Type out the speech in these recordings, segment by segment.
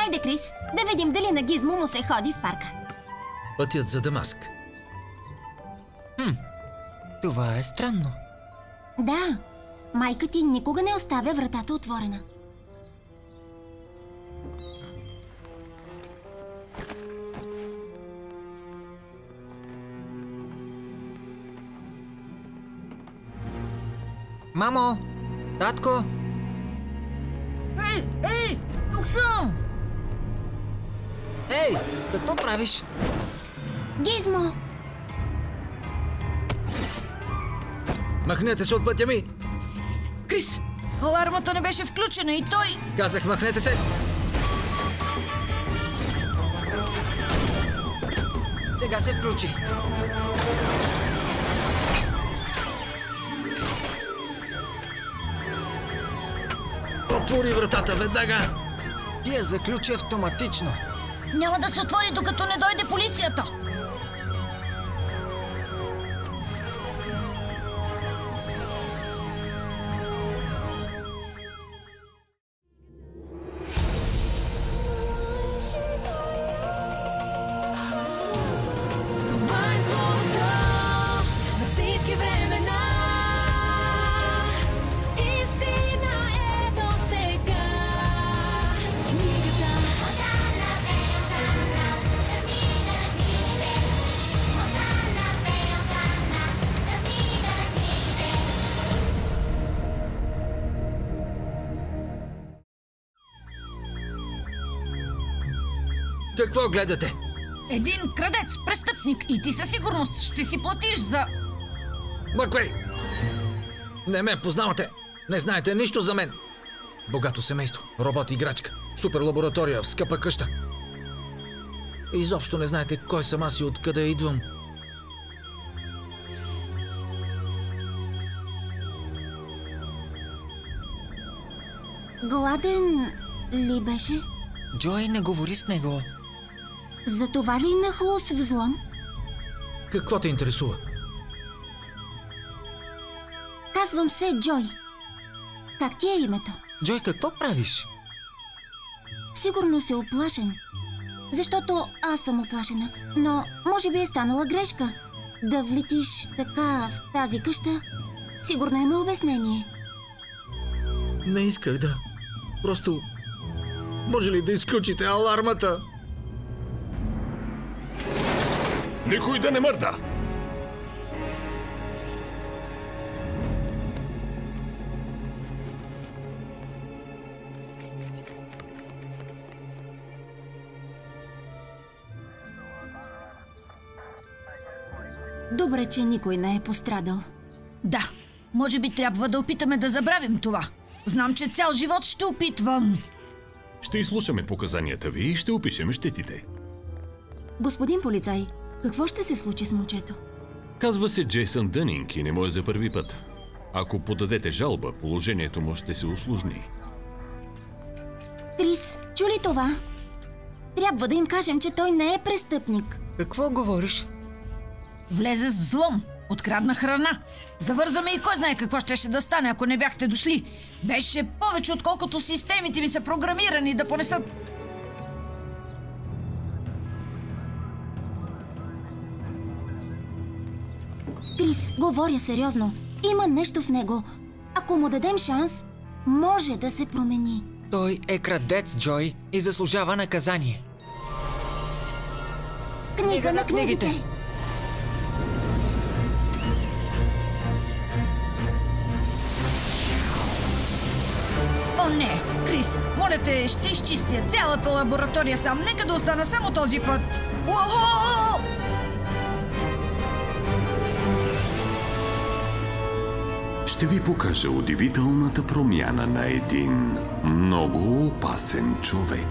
Хайде, Крис, да видим дали на Гизмо му се ходи в парка. Пътят за Дамаск. Това е странно. Да, майка ти никога не оставя вратата отворена. Мамо! Татко! Ей! Тук съм! Ей! Какво правиш? Гизмо! Махнете се от пътя ми! Крис! Алармата не беше включена и той... Казах, махнете се! Сега се включи. Отвори вратата веднага! Ти я заключи автоматично. Няма да се отвори, докато не дойде полицията. Какво гледате? Един крадец, престъпник и ти със сигурност ще си платиш за... Маквей! Не ме познавате! Не знаете нищо за мен! Богато семейство, робот-играчка, супер лаборатория в скъпа къща. Изобщо не знаете кой съм аз и откъде идвам. Гладен ли беше? Джой не говори с него. Затова ли нахлу с взлом? Какво те интересува? Казвам се Джой. Как ти е името? Джой, какво правиш? Сигурно си оплашен. Защото аз съм оплашена. Но може би е станала грешка. Да влетиш така в тази къща, сигурно има обяснение. Не исках да. Просто... Може ли да изключите алармата? Никой да не мърда! Добре, че никой не е пострадал. Да, може би трябва да опитаме да забравим това. Знам, че цял живот ще опитвам. Ще изслушаме показанията ви и ще опишем щетите. Господин полицай, какво ще се случи с момчето? Казва се Джейсън Дънинг и не му е за първи път. Ако подадете жалба, положението му ще се усложни. Крис, чу ли това? Трябва да им кажем, че той не е престъпник. Какво говориш? Влезе с взлом, открадна храна. Завързаме и кой знае какво щеше да стане, ако не бяхте дошли. Беше повече, отколкото системите ми са програмирани да понесат. Крис, говоря сериозно. Има нещо в него. Ако му дадем шанс, може да се промени. Той е крадец, Джой, и заслужава наказание. Книга на книгите! О, не! Крис, моля те, ще изчистя цялата лаборатория сам. Нека да остана само този път. Уохо! Ще ви покажа удивителната промяна на един много опасен човек.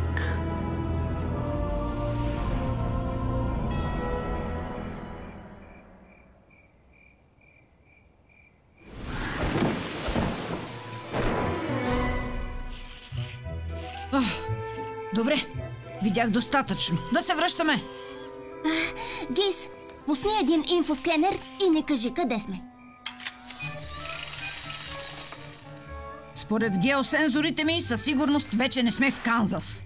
Добре, видях достатъчно. Да се връщаме. Гис, пусни един инфоскенер и не кажи къде сме. Според геосензорите ми, със сигурност вече не сме в Канзас.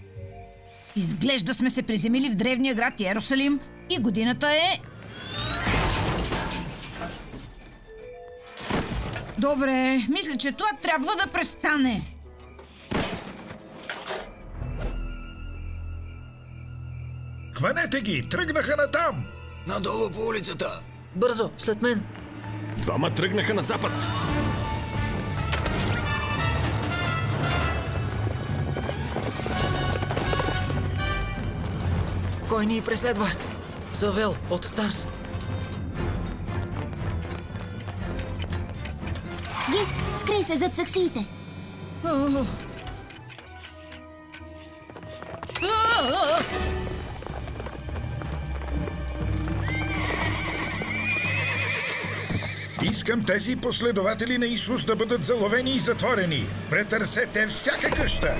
Изглежда сме се приземили в древния град Йерусалим и годината е... Добре, мисля, че това трябва да престане. Хванете ги! Тръгнаха натам! Надолу по улицата! Бързо, след мен! Двама тръгнаха на запад. Кой ни преследва? Савел от Тарс. Гис, скрий се зад саксиите. Искам тези последователи на Исус да бъдат заловени и затворени. Претърсете всяка къща!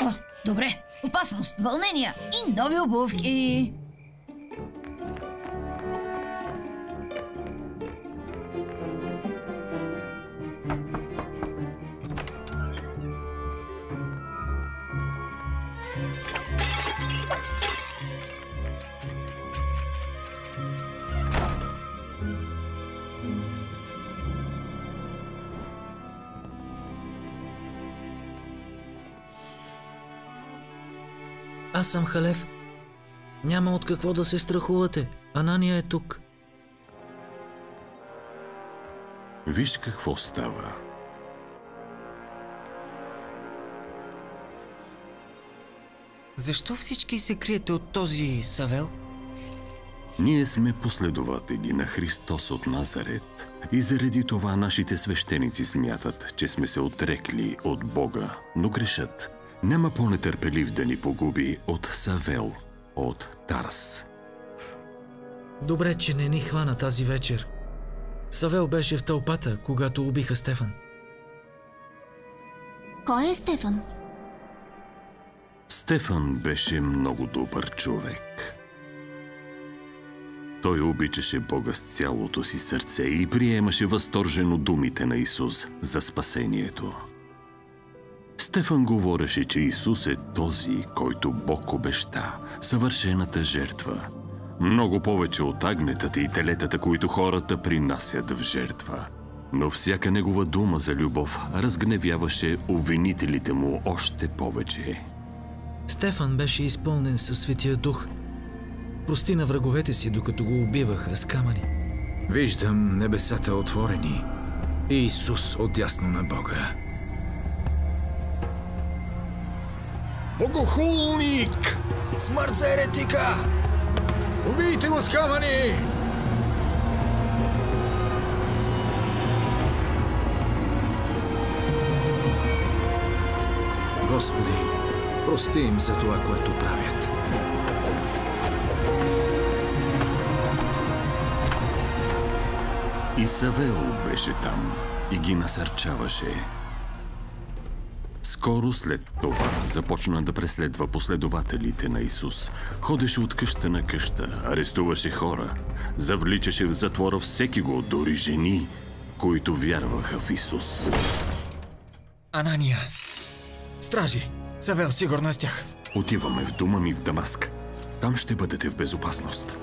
О, добре. Опасност, вълнения и нови обувки. Аз съм Халев. Няма от какво да се страхувате. Анания е тук. Виж какво става. Защо всички се криете от този Савел? Ние сме последователи на Христос от Назарет и заради това нашите свещеници смятат, че сме се отрекли от Бога, но грешат. Няма по-нетърпелив да ни погуби от Савел от Тарс. Добре, че не ни хвана тази вечер. Савел беше в тълпата, когато убиха Стефан. Кой е Стефан? Стефан беше много добър човек. Той обичаше Бога с цялото си сърце и приемаше възторжено думите на Исус за спасението. Стефан говореше, че Исус е този, който Бог обеща, съвършената жертва. Много повече от агнетата и телетата, които хората принасят в жертва. Но всяка негова дума за любов разгневяваше обвинителите му още повече. Стефан беше изпълнен със Светия Дух. Прости на враговете си, докато го убиваха с камъни. Виждам небесата отворени и Исус отдясно на Бога. Богохулник! Смърт за еретика! Убийте го с камъни! Господи, прости им за това, което правят. И Савел беше там и ги насърчаваше. Скоро след това започна да преследва последователите на Исус. Ходеше от къща на къща, арестуваше хора, завличаше в затвора всеки го, дори жени, които вярваха в Исус. Анания! Стражи! Савел сигурно е с тях. Отиваме в дома ми в Дамаск. Там ще бъдете в безопасност.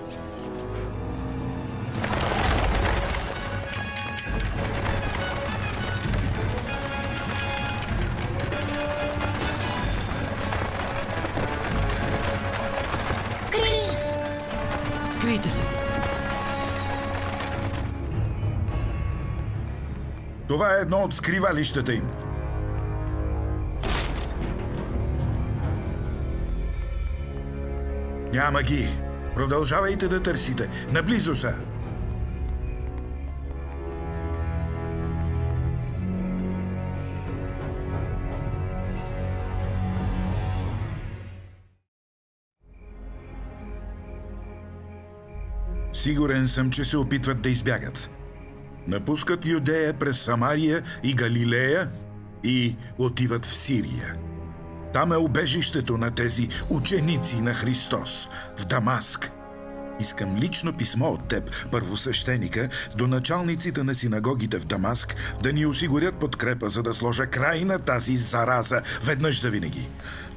Скрийте се! Това е едно от скривалищата им. Няма ги. Продължавайте да търсите. Наблизо са. Сигурен съм, че се опитват да избягат. Напускат Юдея през Самария и Галилея и отиват в Сирия. Там е убежището на тези ученици на Христос, в Дамаск. Искам лично писмо от теб, първосвещеника, до началниците на синагогите в Дамаск, да ни осигурят подкрепа, за да сложа край на тази зараза веднъж завинаги.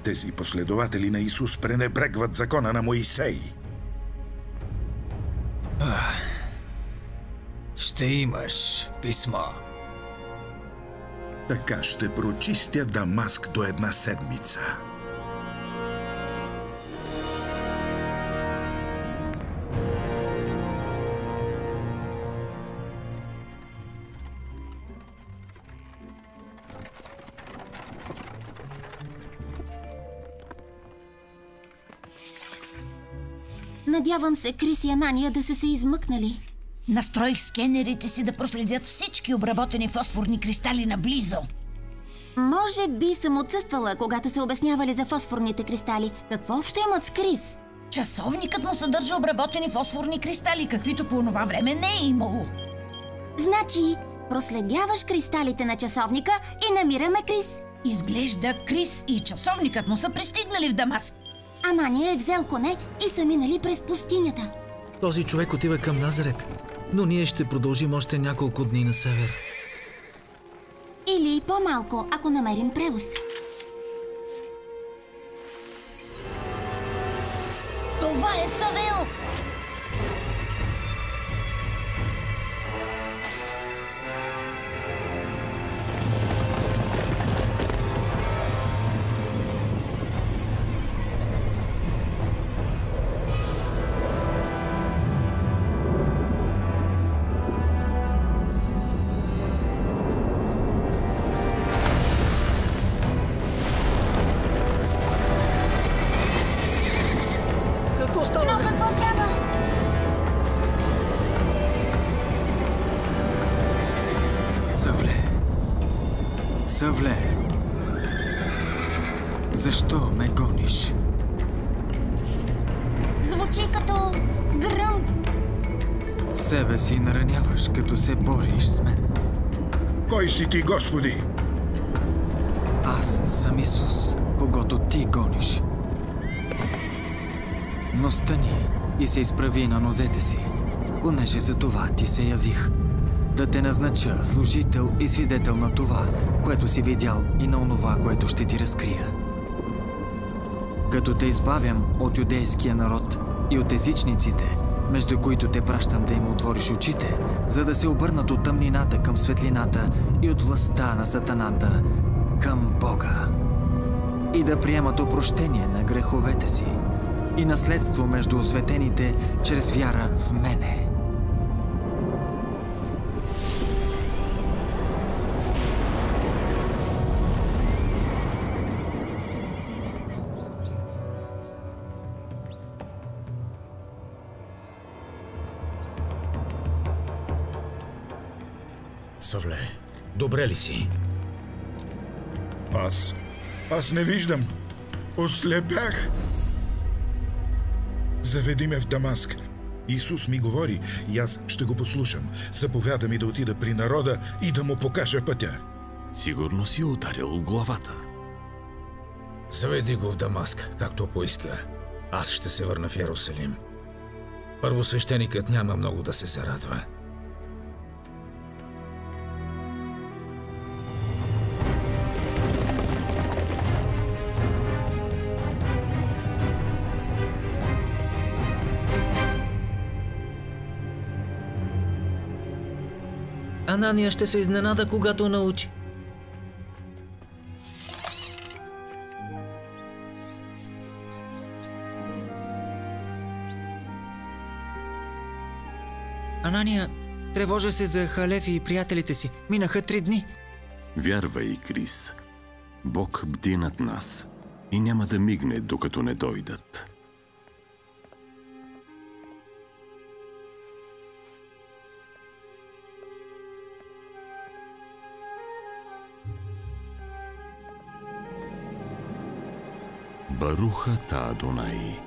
Тези последователи на Исус пренебрегват закона на Моисей. Ще имаш писмо. Така ще прочистя Дамаск до една седмица. Надявам се Крис и Анания да са се измъкнали. Настроих скенерите си да проследят всички обработени фосфорни кристали наблизо. Може би съм отсъствала, когато се обяснявали за фосфорните кристали. Какво общо имат с Крис? Часовникът му съдържа обработени фосфорни кристали, каквито по това време не е имало. Значи, проследяваш кристалите на часовника и намираме Крис. Изглежда Крис и часовникът му са пристигнали в Дамаск. Анания е взел коне и са минали през пустинята. Този човек отива към Назарет, но ние ще продължим още няколко дни на север. Или и по-малко, ако намерим превоз. Това е Савел! Какво става? Но какво става? Савле, защо ме гониш? Звучи като гръм. Себе си нараняваш, като се бориш с мен. Кой си ти, Господи? Аз съм Исус, когато ти гониш. Но стани и се изправи на нозете си, понеже за това ти се явих. Да те назнача служител и свидетел на това, което си видял, и на онова, което ще ти разкрия. Като те избавям от юдейския народ и от езичниците, между които те пращам да им отвориш очите, за да се обърнат от тъмнината към светлината и от властта на сатаната към Бога. И да приемат опрощение на греховете си и наследство между осветените чрез вяра в мене. Савле, добре ли си? Аз не виждам. Ослепях. Заведи ме в Дамаск. Исус ми говори и аз ще го послушам. Заповяда ми да отида при народа и да му покажа пътя. Сигурно си ударил главата. Заведи го в Дамаск, както поиска. Аз ще се върна в Йерусалим. Първосвещеникът няма много да се зарадва. Анания ще се изненада, когато научи. Анания тревожа се за Халев и приятелите си. Минаха 3 дни. Вярвай, Крис. Бог бди над нас и няма да мигне, докато не дойдат. Баруха та Адонай,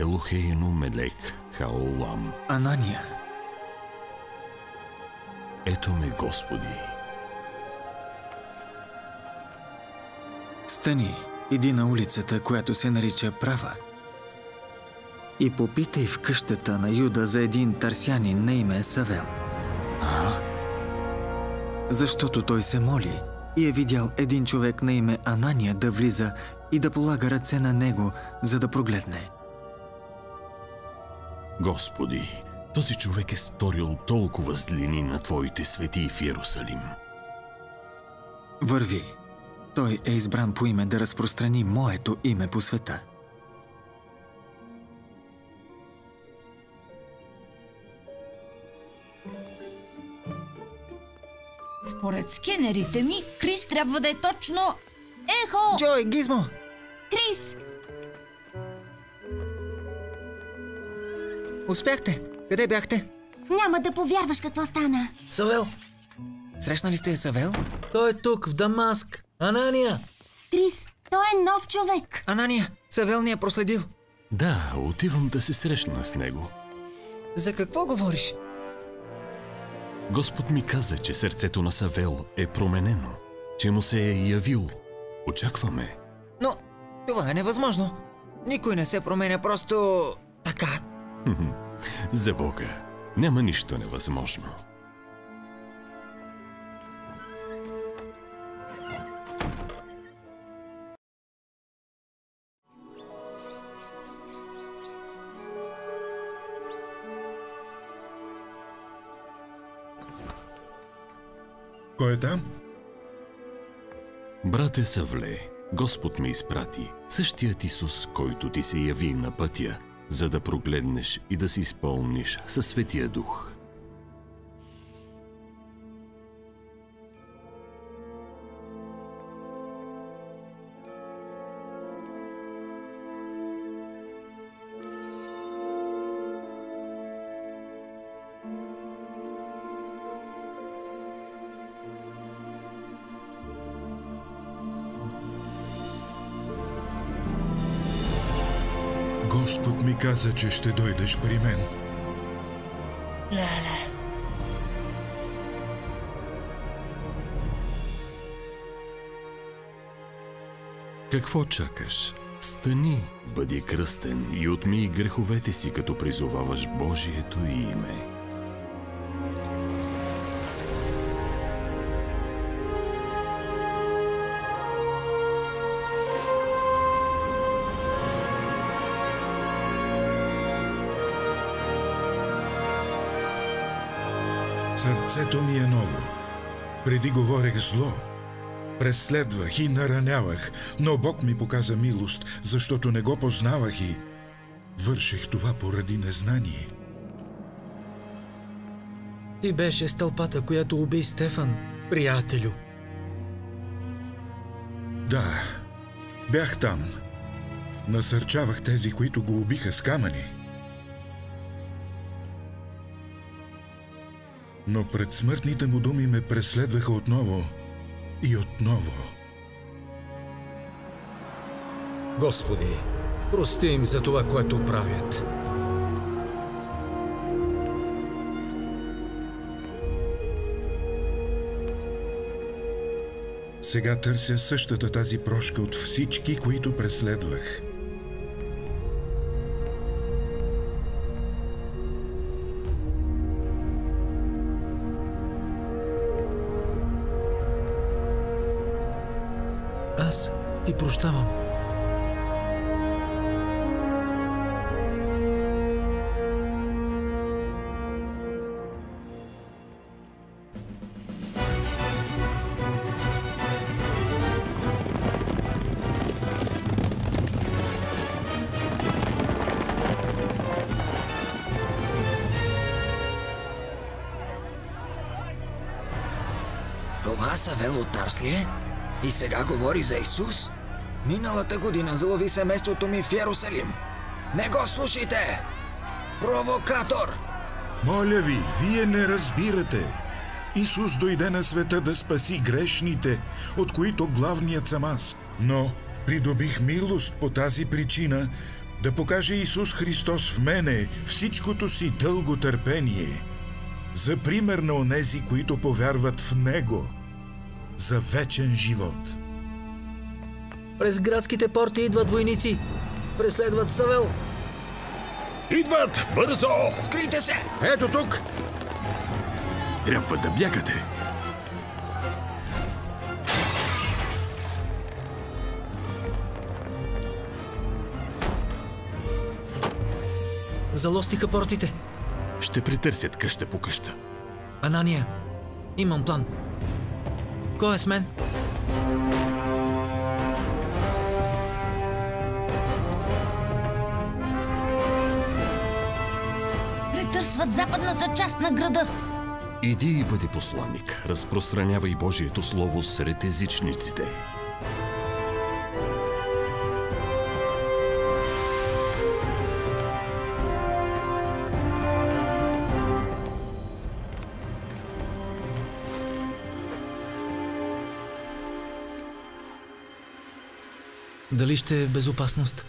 Елохейну мелек хаолам. Анания. Ето ме, Господи. Стани, иди на улицата, която се нарича Права. и попитай в къщата на Юда за един тарсянин на име Савел. Защото той се моли и е видял един човек на име Анания да влиза и да полага ръце на него, за да прогледне. Господи, този човек е сторил толкова злини на Твоите свети в Иерусалим. Върви. Той е избран по име да разпространи моето име по света. Според скенерите ми, Крис трябва да е точно... Ехо! Джой, Гизмо! Крис! Успяхте! Къде бяхте? Няма да повярваш какво стана. Савел! Срещнали сте Савел? Той е тук, в Дамаск. Анания! Крис, той е нов човек. Анания, Савел ни е проследил. Да, отивам да се срещна с него. За какво говориш? Господ ми каза, че сърцето на Савел е променено, че му се е явил. Очакваме. Но това е невъзможно. Никой не се променя просто така. За Бога, няма нищо невъзможно. Кой е там? Брате Савле, Господ ме изпрати, същият Исус, който ти се яви на пътя, за да прогледнеш и да се изпълниш със Светия Дух. Господ ми каза, че ще дойдеш при мен. Леле. Какво чакаш? Стани, бъди кръстен и отмий греховете си, като призоваваш Божието име. Сърцето ми е ново. Преди говорех зло. Преследвах и наранявах, но Бог ми показа милост, защото не го познавах и върших това поради незнание. Ти беше стълпата, която уби Стефан, приятелю. Да, бях там. Насърчавах тези, които го убиха с камъни. Но пред смъртните му думи ме преследваха отново и отново. Господи, прости им за това, което правят. Сега търся същата тази прошка от всички, които преследвах. Аз ти прощавам. Това Савел от Тарс ли е? И сега говори за Исус? Миналата година залови семейството ми в Иерусалим. Не го слушайте! Провокатор! Моля ви, вие не разбирате. Исус дойде на света да спаси грешните, от които главният съм аз. Но придобих милост по тази причина да покаже Исус Христос в мене всичкото си дълго търпение, за пример на онези, които повярват в Него, за вечен живот. През градските порти идват войници. Преследват Савел. Идват! Бързо! Скрийте се! Ето тук! Трябва да бягате. Залостиха портите. Ще претърсят къща по къща. Анания, имам план. Кой е с мен? Претърсват западната част на града. Иди и бъди посланник. Разпространявай Божието слово сред езичниците. Дали ще е в безопасност?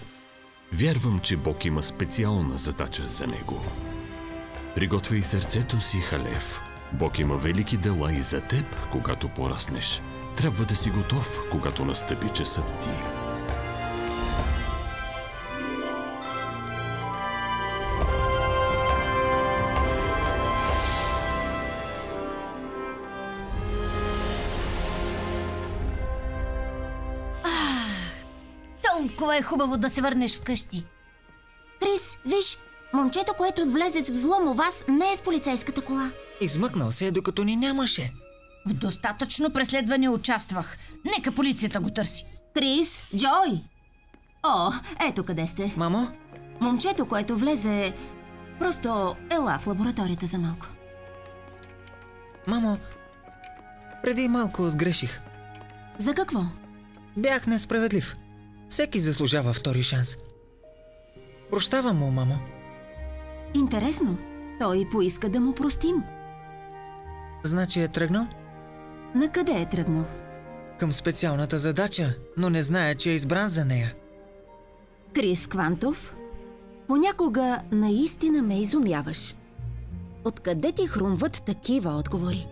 Вярвам, че Бог има специална задача за него. Приготвяй сърцето си, Халев. Бог има велики дела и за теб, когато пораснеш. Трябва да си готов, когато настъпи часът ти. Толкова е хубаво да се върнеш вкъщи. Крис, виж, момчето, което влезе с взлом у вас, не е в полицейската кола. Измъкнал се, докато ни нямаше. В достатъчно преследване участвах. Нека полицията го търси. Крис, Джой! О, ето къде сте. Мамо? Момчето, което влезе, просто ела в лабораторията за малко. Мамо, преди малко сгреших. За какво? Бях несправедлив. Всеки заслужава втори шанс. Прощавам му, мамо. Интересно. Той поиска да му простим. Значи е тръгнал? Накъде е тръгнал? Към специалната задача, но не знае, че е избран за нея. Крис Квантов, понякога наистина ме изумяваш. Откъде ти хрумват такива отговори?